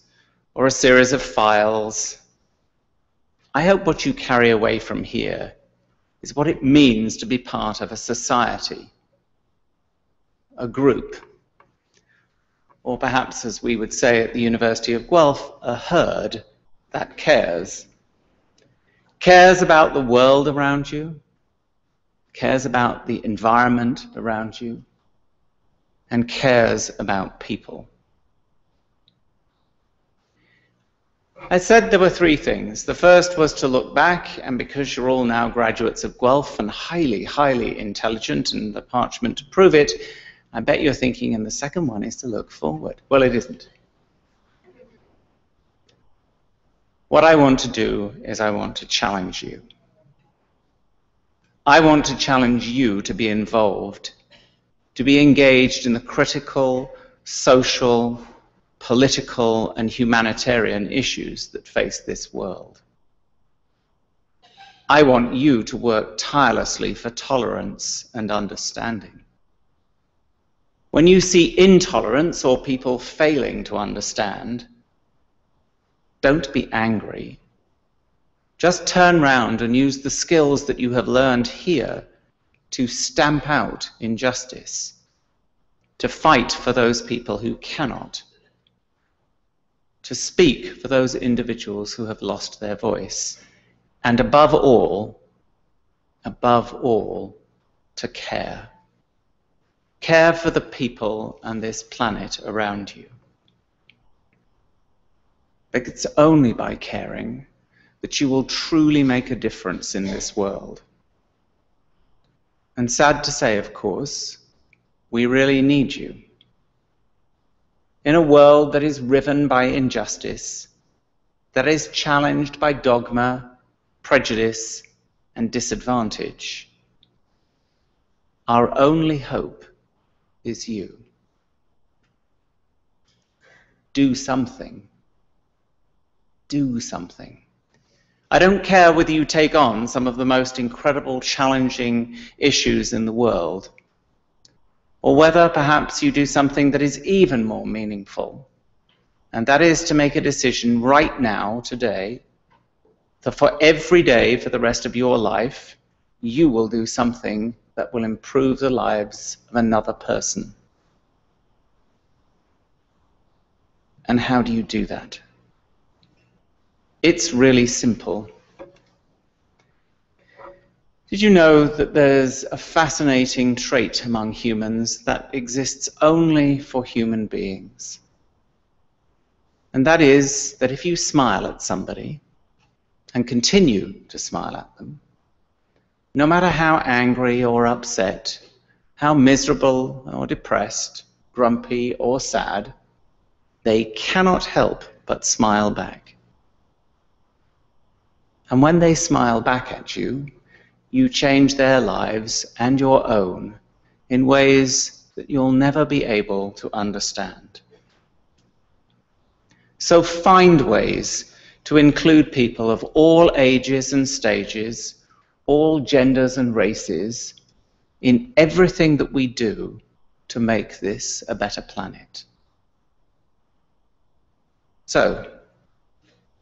or a series of files. I hope what you carry away from here is what it means to be part of a society, a group, or perhaps, as we would say at the University of Guelph, a herd that cares. cares about the world around you, cares about the environment around you, and cares about people. I said there were three things. The first was to look back, and because you're all now graduates of Guelph and highly, highly intelligent, and the parchment to prove it, I bet you're thinking, and the second one is to look forward. Well, it isn't. What I want to do is I want to challenge you. I want to challenge you to be involved, to be engaged in the critical, social, political, and humanitarian issues that face this world. I want you to work tirelessly for tolerance and understanding. When you see intolerance or people failing to understand, don't be angry. Just turn round and use the skills that you have learned here to stamp out injustice, to fight for those people who cannot, to speak for those individuals who have lost their voice, and above all, to care. Care for the people and this planet around you. It's only by caring that you will truly make a difference in this world. And sad to say, of course, we really need you. In a world that is riven by injustice, that is challenged by dogma, prejudice, and disadvantage, our only hope is you. Do something. Do something. I don't care whether you take on some of the most incredible, challenging issues in the world, or whether perhaps you do something that is even more meaningful, and that is to make a decision right now, today, that for every day for the rest of your life, you will do something that will improve the lives of another person. And how do you do that? It's really simple. Did you know that there's a fascinating trait among humans that exists only for human beings? And that is that if you smile at somebody and continue to smile at them, no matter how angry or upset, how miserable or depressed, grumpy or sad, they cannot help but smile back. And when they smile back at you, you change their lives and your own in ways that you'll never be able to understand. So find ways to include people of all ages and stages, all genders and races, in everything that we do to make this a better planet. So,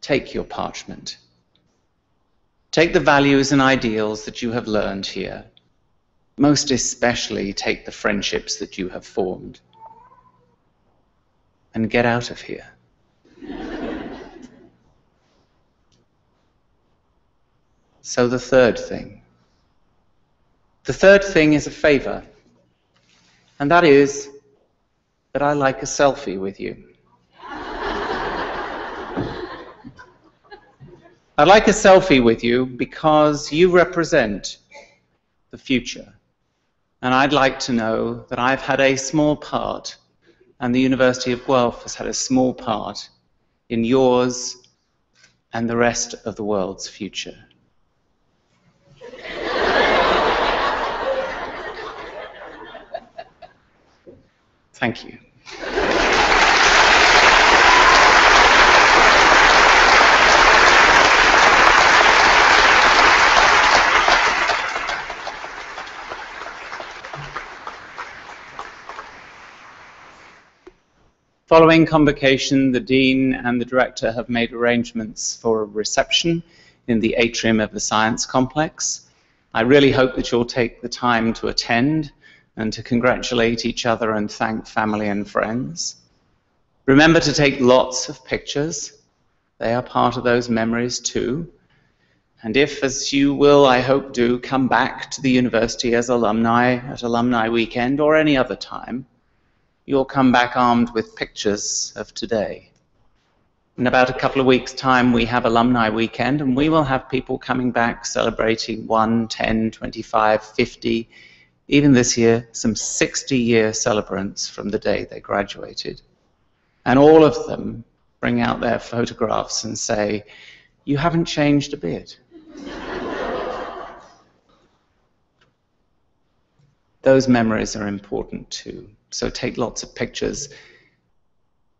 take your parchment. Take the values and ideals that you have learned here. Most especially, take the friendships that you have formed. And get out of here. So the third thing. The third thing is a favor. And that is that I like a selfie with you. I'd like a selfie with you because you represent the future. And I'd like to know that I've had a small part, and the University of Guelph has had a small part in yours and the rest of the world's future. Thank you. Following convocation, the Dean and the Director have made arrangements for a reception in the atrium of the Science Complex. I really hope that you'll take the time to attend and to congratulate each other and thank family and friends. Remember to take lots of pictures. They are part of those memories too. And if, as you will, I hope, do, come back to the university as alumni at Alumni Weekend or any other time, you'll come back armed with pictures of today. In about a couple of weeks' time, we have Alumni Weekend, and we will have people coming back celebrating 1, 10, 25, 50, even this year, some 60-year celebrants from the day they graduated. And all of them bring out their photographs and say, "You haven't changed a bit." Those memories are important too, so take lots of pictures.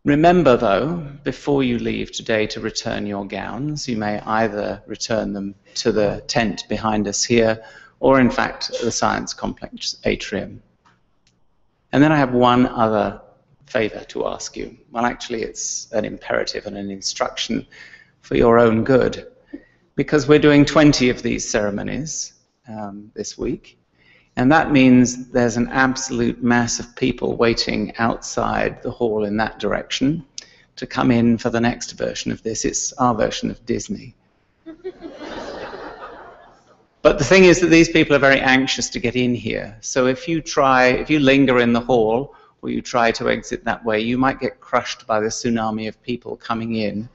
Remember, though, before you leave today to return your gowns. You may either return them to the tent behind us here, or in fact, the Science Complex atrium. And then I have one other favor to ask you. Well, actually, it's an imperative and an instruction for your own good, because we're doing 20 of these ceremonies this week. And that means there's an absolute mass of people waiting outside the hall in that direction to come in for the next version of this. It's our version of Disney. But the thing is that these people are very anxious to get in here. So if you linger in the hall, or you try to exit that way, you might get crushed by the tsunami of people coming in.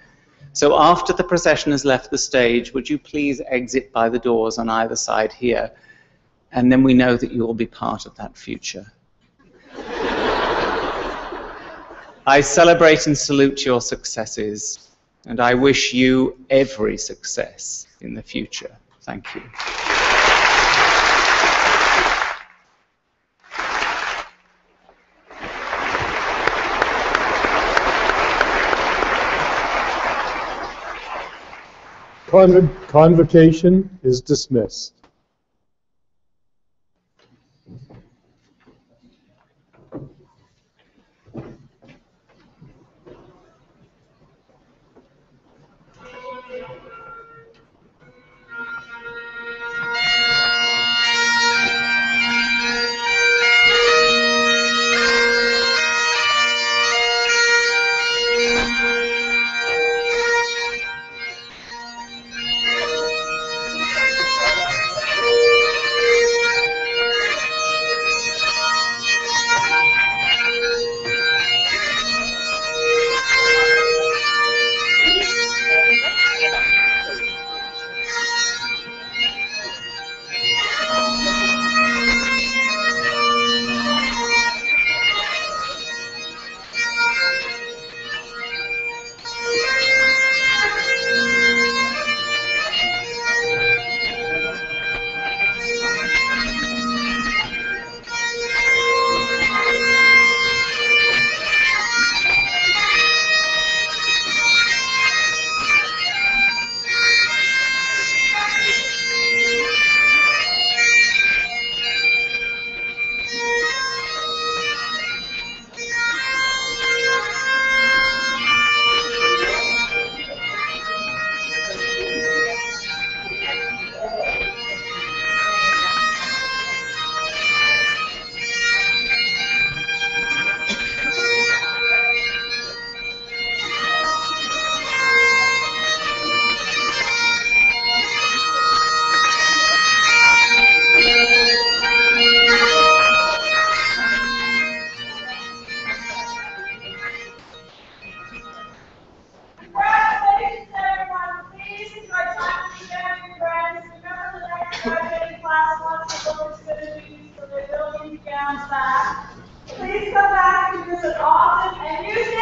So after the procession has left the stage, would you please exit by the doors on either side here? And then we know that you will be part of that future. I celebrate and salute your successes, and I wish you every success in the future. Thank you. Convocation is dismissed. Please come back and visit often and use